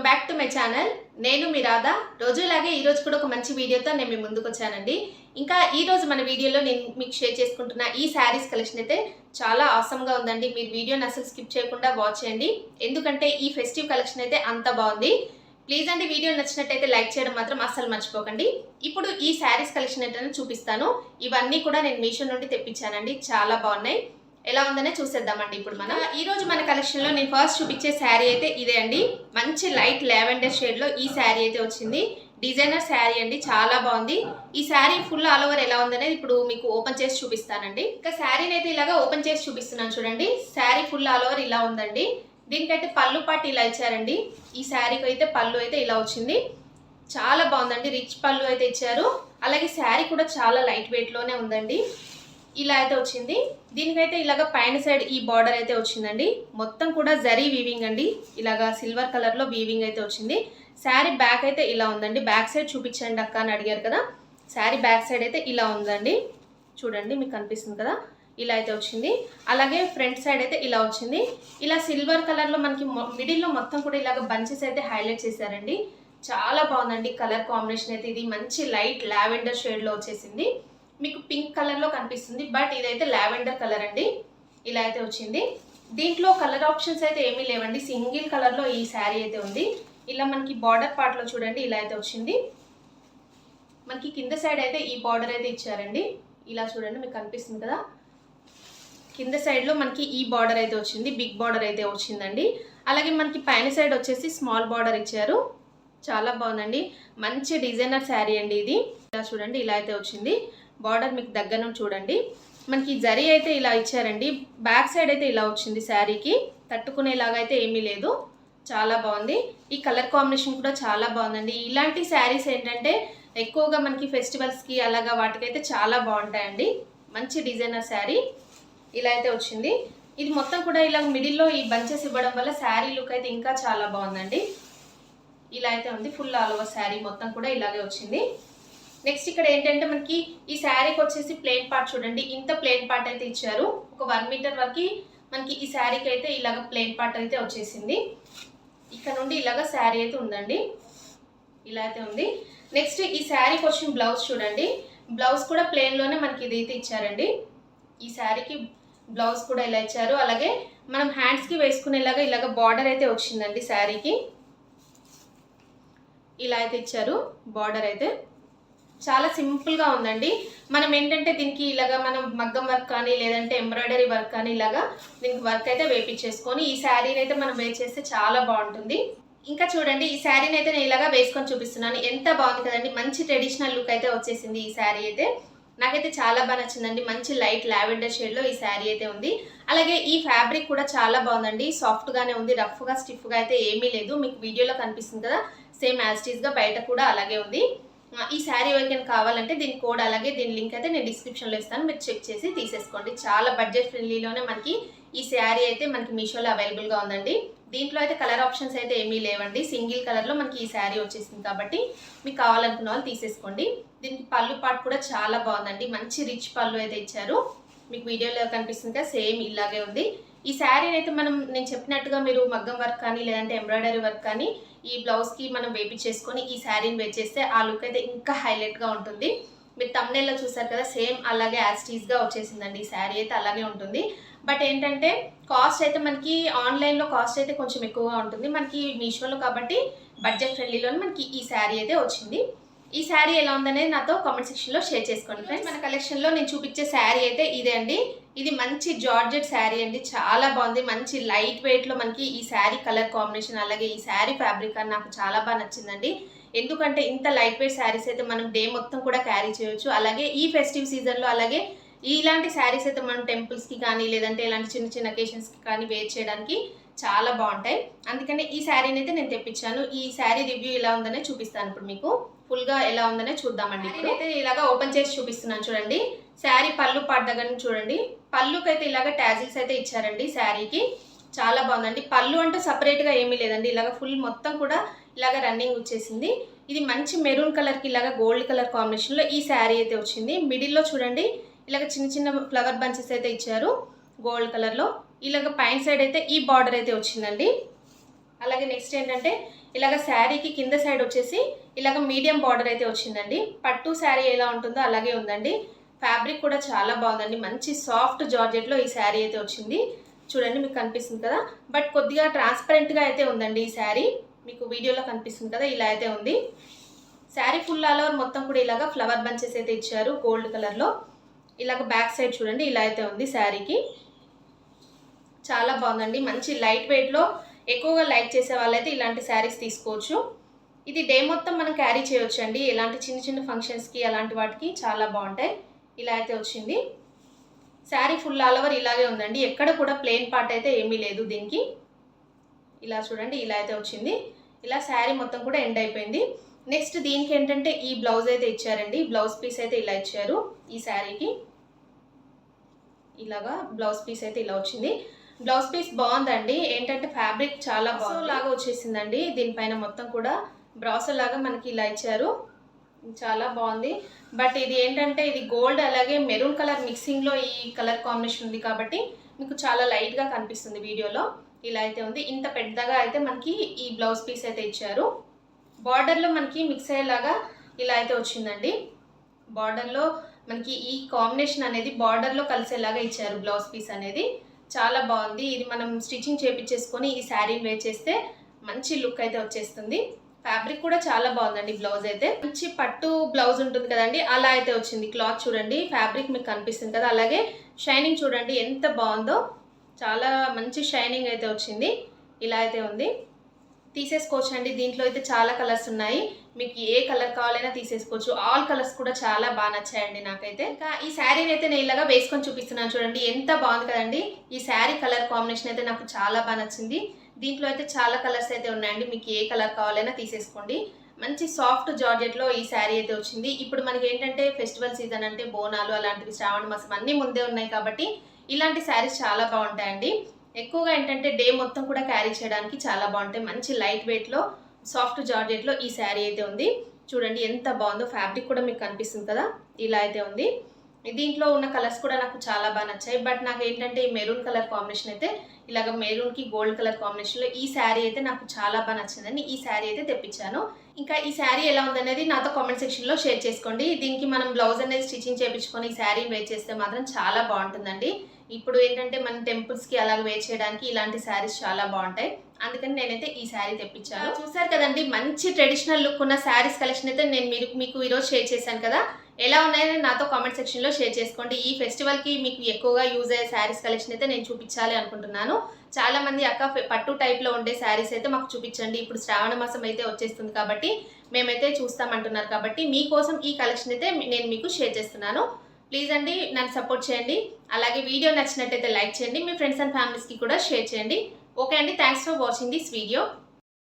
Welcome back to my channel. నేను మీ రాధా. రోజులాగే ఈ రోజు కూడా ఒక మంచి వీడియోతో నేను మీ ముందుకు వచ్చానండి. ఇంకా ఈ రోజు మన వీడియోలో నేను మీకు షేర్ చేసుకుంటున్న ఈ శారీస్ కలెక్షన్ అయితే చాలా ఆసమ్గా ఉందండి. మీరు వీడియోని అసలు స్కిప్ చేయకుండా వాచ్ చేయండి, ఎందుకంటే ఈ ఫెస్టివ్ కలెక్షన్ అయితే అంత బాగుంది. ప్లీజ్ అండి, వీడియో నచ్చినట్టయితే లైక్ చేయడం మాత్రం అస్సలు మర్చిపోకండి. ఇప్పుడు ఈ శారీస్ కలెక్షన్ ఏంటనే చూపిస్తాను. ఇవన్నీ కూడా నేను మీషో నుండి తెప్పించానండి, చాలా బాగున్నాయి. ఎలా ఉందనే చూసేద్దామండి. ఇప్పుడు మనం ఈ రోజు మన కలెక్షన్లో నేను ఫస్ట్ చూపించే శారీ అయితే ఇదే అండి. మంచి లైట్ లావెండర్ షేడ్లో ఈ శారీ అయితే వచ్చింది. డిజైనర్ శారీ అండి, చాలా బాగుంది. ఈ శారీ ఫుల్ ఆల్ ఓవర్ ఎలా ఉందనేది ఇప్పుడు మీకు ఓపెన్ చేసి చూపిస్తానండి. ఇంకా శారీని అయితే ఇలాగా ఓపెన్ చేసి చూపిస్తున్నాను చూడండి. శారీ ఫుల్ ఆల్ ఓవర్ ఇలా ఉందండి. దీనికైతే పళ్ళు పాటు ఇలా ఇచ్చారండి. ఈ శారీకి అయితే పళ్ళు అయితే ఇలా వచ్చింది, చాలా బాగుందండి. రిచ్ పళ్ళు అయితే ఇచ్చారు. అలాగే శారీ కూడా చాలా లైట్ వెయిట్లోనే ఉందండి. ఇలా అయితే వచ్చింది. దీనికైతే ఇలాగ పైన సైడ్ ఈ బార్డర్ అయితే వచ్చిందండి. మొత్తం కూడా జరీ వీవింగ్ అండి, ఇలాగా సిల్వర్ కలర్లో వీవింగ్ అయితే వచ్చింది. శారీ బ్యాక్ అయితే ఇలా ఉందండి. బ్యాక్ సైడ్ చూపించండి అక్క అని అడిగారు కదా. శారీ బ్యాక్ సైడ్ అయితే ఇలా ఉందండి, చూడండి మీకు కనిపిస్తుంది కదా. ఇలా అయితే వచ్చింది. అలాగే ఫ్రంట్ సైడ్ అయితే ఇలా వచ్చింది. ఇలా సిల్వర్ కలర్లో మనకి మిడిల్లో మొత్తం కూడా ఇలాగ బంచెస్ అయితే హైలైట్ చేశారండి. చాలా బాగుందండి కలర్ కాంబినేషన్ అయితే. ఇది మంచి లైట్ లావెండర్ షేడ్లో వచ్చేసింది. మీకు పింక్ కలర్లో కనిపిస్తుంది, బట్ ఇదైతే లావెండర్ కలర్ అండి. ఇలా అయితే వచ్చింది. దీంట్లో కలర్ ఆప్షన్స్ అయితే ఏమీ లేవండి, సింగిల్ కలర్లో ఈ శారీ అయితే ఉంది. ఇలా మనకి బార్డర్ పార్ట్లో చూడండి ఇలా అయితే వచ్చింది. మనకి కింద సైడ్ అయితే ఈ బార్డర్ అయితే ఇచ్చారండి. ఇలా చూడండి మీకు కనిపిస్తుంది కదా. కింద సైడ్లో మనకి ఈ బార్డర్ అయితే వచ్చింది, బిగ్ బార్డర్ అయితే వచ్చిందండి. అలాగే మనకి పైన సైడ్ వచ్చేసి స్మాల్ బార్డర్ ఇచ్చారు. చాలా బాగుందండి, మంచి డిజైనర్ శారీ అండి ఇది. ఇలా చూడండి ఇలా అయితే వచ్చింది. బార్డర్ మీకు దగ్గర నుంచి చూడండి. మనకి జరీ అయితే ఇలా ఇచ్చారండి. బ్యాక్ సైడ్ అయితే ఇలా వచ్చింది. శారీకి తట్టుకునేలాగా అయితే ఏమీ లేదు, చాలా బాగుంది. ఈ కలర్ కాంబినేషన్ కూడా చాలా బాగుందండి. ఇలాంటి శారీస్ ఏంటంటే ఎక్కువగా మనకి ఫెస్టివల్స్కి అలాగా వాటికైతే చాలా బాగుంటాయండి. మంచి డిజైనర్ శారీ ఇలా అయితే వచ్చింది. ఇది మొత్తం కూడా ఇలా మిడిల్లో ఈ బంచెస్ ఇవ్వడం వల్ల శారీ లుక్ అయితే ఇంకా చాలా బాగుందండి. ఇలా అయితే ఉంది. ఫుల్ ఆల్ ఓవర్ శారీ మొత్తం కూడా ఇలాగే వచ్చింది. నెక్స్ట్ ఇక్కడ ఏంటంటే మనకి ఈ శారీకి వచ్చేసి ప్లెయిన్ పార్ట్ చూడండి, ఇంత ప్లెయిన్ పార్ట్ అయితే ఇచ్చారు. ఒక 1 మీటర్ వరకు మనకి ఈ శారీకి అయితే ఇలాగ ప్లెయిన్ పార్ట్ అయితే వచ్చేసింది. ఇక్కడ నుండి ఇలాగ శారీ అయితే ఉందండి. ఇలా అయితే ఉంది. నెక్స్ట్ ఈ శారీకి వచ్చిన బ్లౌజ్ చూడండి. బ్లౌజ్ కూడా ప్లెయిన్లోనే మనకి ఇది అయితే ఇచ్చారండి. ఈ శారీకి బ్లౌజ్ కూడా ఇలా ఇచ్చారు. అలాగే మనం హ్యాండ్స్కి వేసుకునేలాగా ఇలాగ బార్డర్ అయితే వచ్చిందండి. శారీకి ఇలా అయితే ఇచ్చారు బార్డర్ అయితే. చాలా సింపుల్గా ఉందండి. మనం ఏంటంటే దీనికి ఇలాగా మనం మగ్గం వర్క్ కానీ లేదంటే ఎంబ్రాయిడరీ వర్క్ కానీ ఇలాగా దీనికి వర్క్ అయితే వేపించేసుకొని ఈ శారీని అయితే మనం వేర్ చేస్తే చాలా బాగుంటుంది. ఇంకా చూడండి ఈ శారీని అయితే నేను ఇలాగా వేసుకొని చూపిస్తున్నాను. ఎంత బాగుంది కదండి, మంచి ట్రెడిషనల్ లుక్ అయితే వచ్చేసింది ఈ శారీ అయితే. నాకైతే చాలా బాగా నచ్చిందండి. మంచి లైట్ లావెండర్ షేడ్లో ఈ శారీ అయితే ఉంది. అలాగే ఈ ఫ్యాబ్రిక్ కూడా చాలా బాగుందండి, సాఫ్ట్గానే ఉంది, రఫ్గా స్టిఫ్గా అయితే ఏమీ లేదు. మీకు వీడియోలో కనిపిస్తుంది కదా, సేమ్ యాజ్ ఇట్ ఈస్గా బయట కూడా అలాగే ఉంది. ఈ శారీ ఎవరికైనా కావాలంటే దీని కోడ్ అలాగే దీని లింక్ అయితే నేను డిస్క్రిప్షన్లో ఇస్తాను, మీరు చెక్ చేసి తీసేసుకోండి. చాలా బడ్జెట్ ఫ్రెండ్లీలోనే మనకి ఈ శారీ అయితే మనకి మీషోలో అవైలబుల్గా ఉందండి. దీంట్లో అయితే కలర్ ఆప్షన్స్ అయితే ఏమీ లేవండి, సింగిల్ కలర్లో మనకి ఈ శారీ వచ్చేసింది కాబట్టి మీకు కావాలనుకున్న వాళ్ళు తీసేసుకోండి. దీనికి పళ్ళు పార్ట్ కూడా చాలా బాగుందండి, మంచి రిచ్ పళ్ళు అయితే ఇచ్చారు. మీకు వీడియోలో కనిపిస్తుంది కదా, సేమ్ ఇలాగే ఉంది. ఈ శారీని అయితే నేను చెప్పినట్టుగా మీరు మగ్గం వర్క్ కానీ లేదంటే ఎంబ్రాయిడరీ వర్క్ కానీ ఈ బ్లౌజ్కి మనం వేపించేసుకొని ఈ శారీని వేర్ చేస్తే ఆ లుక్ అయితే ఇంకా హైలైట్గా ఉంటుంది. మీరు థంబ్నెయిల్లో చూసారు కదా, సేమ్ అలాగే యాజ్ టీజ్గా వచ్చేసిందండి. ఈ శారీ అయితే అలాగే ఉంటుంది. బట్ ఏంటంటే కాస్ట్ అయితే మనకి ఆన్లైన్లో కాస్ట్ అయితే కొంచెం ఎక్కువగా ఉంటుంది, మనకి మీషోలో కాబట్టి బడ్జెట్ ఫ్రెండ్లీలోనే మనకి ఈ శారీ అయితే వచ్చింది. ఈ శారీ ఎలా ఉందనేది నాతో కామెంట్ సెక్షన్లో షేర్ చేసుకోండి ఫ్రెండ్స్. మన కలెక్షన్లో నేను చూపించే శారీ అయితే ఇదే అండి. ఇది మంచి జార్జెట్ శారీ అండి, చాలా బాగుంది. మంచి లైట్ వెయిట్లో మనకి ఈ శారీ కలర్ కాంబినేషన్ అలాగే ఈ శారీ ఫ్యాబ్రిక్ అని నాకు చాలా బాగా నచ్చిందండి. ఎందుకంటే ఇంత లైట్ వెయిట్ శారీస్ అయితే మనం డే మొత్తం కూడా క్యారీ చేయొచ్చు. అలాగే ఈ ఫెస్టివ్ సీజన్లో అలాగే ఇలాంటి శారీస్ అయితే మనం టెంపుల్స్కి కానీ లేదంటే ఇలాంటి చిన్న చిన్న అకేషన్స్కి కానీ వేర్ చేయడానికి చాలా బాగుంటాయి. అందుకని ఈ శారీని అయితే నేను తెప్పించాను. ఈ శారీ రివ్యూ ఎలా ఉందనే చూపిస్తాను ఇప్పుడు మీకు. ఫుల్గా ఎలా ఉందనే చూద్దామండి. ఇప్పుడైతే ఇలాగా ఓపెన్ చేసి చూపిస్తున్నాను చూడండి. శారీ పళ్ళు పార్ట్ దగ్గర నుంచి చూడండి. పళ్ళుకి అయితే ఇలాగ ట్యాజిల్స్ అయితే ఇచ్చారండి శారీకి. చాలా బాగుందండి. పళ్ళు అంటూ సపరేట్గా ఏమీ లేదండి, ఇలాగ ఫుల్ మొత్తం కూడా ఇలాగ రన్నింగ్ వచ్చేసింది. ఇది మంచి మెరూన్ కలర్కి ఇలాగ గోల్డ్ కలర్ కాంబినేషన్లో ఈ శారీ అయితే వచ్చింది. మిడిల్లో చూడండి ఇలాగ చిన్న చిన్న ఫ్లవర్ బంచెస్ అయితే ఇచ్చారు గోల్డ్ కలర్లో. ఇలాగ పైన సైడ్ అయితే ఈ బార్డర్ అయితే వచ్చిందండి. అలాగే నెక్స్ట్ ఏంటంటే ఇలాగ శారీకి కింద సైడ్ వచ్చేసి ఇలాగ మీడియం బార్డర్ అయితే వచ్చిందండి. పట్టు శారీ ఎలా ఉంటుందో అలాగే ఉందండి. ఫ్యాబ్రిక్ కూడా చాలా బాగుందండి. మంచి సాఫ్ట్ జార్జెట్లో ఈ శారీ అయితే వచ్చింది. చూడండి మీకు కనిపిస్తుంది కదా, బట్ కొద్దిగా ట్రాన్స్పరెంట్గా అయితే ఉందండి ఈ శారీ. మీకు వీడియోలో కనిపిస్తుంది కదా, ఇలా అయితే ఉంది. శారీ ఫుల్ ఆల్ ఓవర్ మొత్తం కూడా ఇలాగ ఫ్లవర్ బంచెస్ అయితే ఇచ్చారు గోల్డ్ కలర్లో. ఇలాగ బ్యాక్ సైడ్ చూడండి ఇలా అయితే ఉంది శారీకి. చాలా బాగుందండి. మంచి లైట్ వెయిట్లో ఎక్కువగా లైక్ చేసే వాళ్ళైతే ఇలాంటి శారీస్ తీసుకోవచ్చు. ఇది డే మొత్తం మనం క్యారీ చేయొచ్చు అండి. ఇలాంటి చిన్న చిన్న ఫంక్షన్స్కి అలాంటి వాటికి చాలా బాగుంటాయి. ఇలా అయితే వచ్చింది. శారీ ఫుల్ ఆల్ ఓవర్ ఇలాగే ఉందండి. ఎక్కడ కూడా ప్లెయిన్ పార్ట్ అయితే ఏమీ లేదు దీనికి. ఇలా చూడండి ఇలా అయితే వచ్చింది. ఇలా శారీ మొత్తం కూడా ఎండ్ అయిపోయింది. నెక్స్ట్ దీనికి ఏంటంటే ఈ బ్లౌజ్ అయితే ఇచ్చారండి. బ్లౌజ్ పీస్ అయితే ఇలా ఇచ్చారు ఈ శారీకి. ఇలాగా బ్లౌజ్ పీస్ అయితే ఇలా వచ్చింది. బ్లౌజ్ పీస్ బాగుందండి. ఏంటంటే ఫ్యాబ్రిక్ చాలా బాగుంది లాగా వచ్చేసిందండి. దీనిపైన మొత్తం కూడా బ్రాసో లాగా మనకి ఇలా ఇచ్చారు. చాలా బాగుంది. బట్ ఇది ఏంటంటే ఇది గోల్డ్ అలాగే మెరూన్ కలర్ మిక్సింగ్లో ఈ కలర్ కాంబినేషన్ ఉంది కాబట్టి మీకు చాలా లైట్గా కనిపిస్తుంది వీడియోలో. ఇలా అయితే ఉంది. ఇంత పెద్దగా అయితే మనకి ఈ బ్లౌజ్ పీస్ అయితే ఇచ్చారు. బార్డర్లో మనకి మిక్స్ అయ్యేలాగా ఇలా అయితే వచ్చిందండి. బార్డర్లో మనకి ఈ కాంబినేషన్ అనేది బార్డర్లో కలిసేలాగా ఇచ్చారు బ్లౌజ్ పీస్ అనేది. చాలా బాగుంది. ఇది మనం స్టిచ్చింగ్ చేపించేసుకొని ఈ శారీని వేర్ చేస్తే మంచి లుక్ అయితే వచ్చేస్తుంది. ఫ్యాబ్రిక్ కూడా చాలా బాగుందండి. బ్లౌజ్ అయితే మంచి పట్టు బ్లౌజ్ ఉంటుంది కదండి, అలా అయితే వచ్చింది. క్లాత్ చూడండి, ఫ్యాబ్రిక్ మీకు కనిపిస్తుంది కదా, అలాగే షైనింగ్ చూడండి ఎంత బాగుందో. చాలా మంచి షైనింగ్ అయితే వచ్చింది. ఇలా అయితే ఉంది. తీసేసుకోవచ్చు అండి. దీంట్లో అయితే చాలా కలర్స్ ఉన్నాయి. మీకు ఏ కలర్ కావాలైనా తీసేసుకోవచ్చు. ఆల్ కలర్స్ కూడా చాలా బాగా నచ్చాయండి నాకైతే. ఇంకా ఈ శారీని అయితే నేను ఇలాగా వేసుకొని చూపిస్తున్నాను చూడండి, ఎంత బాగుంది కదండి. ఈ శారీ కలర్ కాంబినేషన్ అయితే నాకు చాలా బాగా నచ్చింది. దీంట్లో అయితే చాలా కలర్స్ అయితే ఉన్నాయండి. మీకు ఏ కలర్ కావాలైనా తీసేసుకోండి. మంచి సాఫ్ట్ జార్జెట్లో ఈ శారీ అయితే వచ్చింది. ఇప్పుడు మనకి ఏంటంటే ఫెస్టివల్ సీజన్ అంటే బోనాలు అలాంటివి, శ్రావణ మాసం అన్నీ ముందే ఉన్నాయి కాబట్టి ఇలాంటి శారీస్ చాలా బాగుంటాయండి. ఎక్కువగా ఏంటంటే డే మొత్తం కూడా క్యారీ చేయడానికి చాలా బాగుంటాయి. మంచి లైట్ వెయిట్లో సాఫ్ట్ జార్జెట్లో ఈ శారీ అయితే ఉంది. చూడండి ఎంత బాగుందో. ఫ్యాబ్రిక్ కూడా మీకు కనిపిస్తుంది కదా, ఇలా అయితే ఉంది. దీంట్లో ఉన్న కలర్స్ కూడా నాకు చాలా బాగా నచ్చాయి. బట్ నాకు ఏంటంటే ఈ మెరూన్ కలర్ కాంబినేషన్ అయితే ఇలాగ మెరూన్కి గోల్డ్ కలర్ కాంబినేషన్లో ఈ శారీ అయితే నాకు చాలా బాగా నచ్చిందండి. ఈ శారీ అయితే తెప్పించాను. ఇంకా ఈ శారీ ఎలా ఉందనేది నాతో కామెంట్ సెక్షన్లో షేర్ చేసుకోండి. దీనికి మనం బ్లౌజ్ అనేది స్టిచ్చింగ్ చేయించుకొని ఈ శారీని వేర్ చేస్తే మాత్రం చాలా బాగుంటుందండి. ఇప్పుడు ఏంటంటే మన టెంపుల్స్కి అలాగ వేర్ చేయడానికి ఇలాంటి శారీస్ చాలా బాగుంటాయి. అందుకని నేనైతే ఈ శారీ తెప్పించాను. చూసారు కదండి, మంచి ట్రెడిషనల్ లుక్ ఉన్న శారీస్ కలెక్షన్ అయితే నేను మీకు ఈరోజు షేర్ చేశాను కదా. ఎలా ఉన్నాయని నాతో కామెంట్ సెక్షన్లో షేర్ చేసుకోండి. ఈ ఫెస్టివల్కి మీకు ఎక్కువగా యూజ్ అయ్యే శారీస్ కలెక్షన్ అయితే నేను చూపించాలి అనుకుంటున్నాను. చాలా మంది అక్క పట్టు టైప్లో ఉండే శారీస్ అయితే మాకు చూపించండి. ఇప్పుడు శ్రావణ మాసం అయితే వచ్చేస్తుంది కాబట్టి మేమైతే చూస్తామంటున్నారు కాబట్టి మీకోసం ఈ కలెక్షన్ అయితే నేను మీకు షేర్ చేస్తున్నాను. ప్లీజ్ అండి నన్ను సపోర్ట్ చేయండి. అలాగే వీడియో నచ్చినట్టయితే లైక్ చేయండి. మీ ఫ్రెండ్స్ అండ్ ఫ్యామిలీస్కి కూడా షేర్ చేయండి. ఓకే అండి, thanks for watching this video.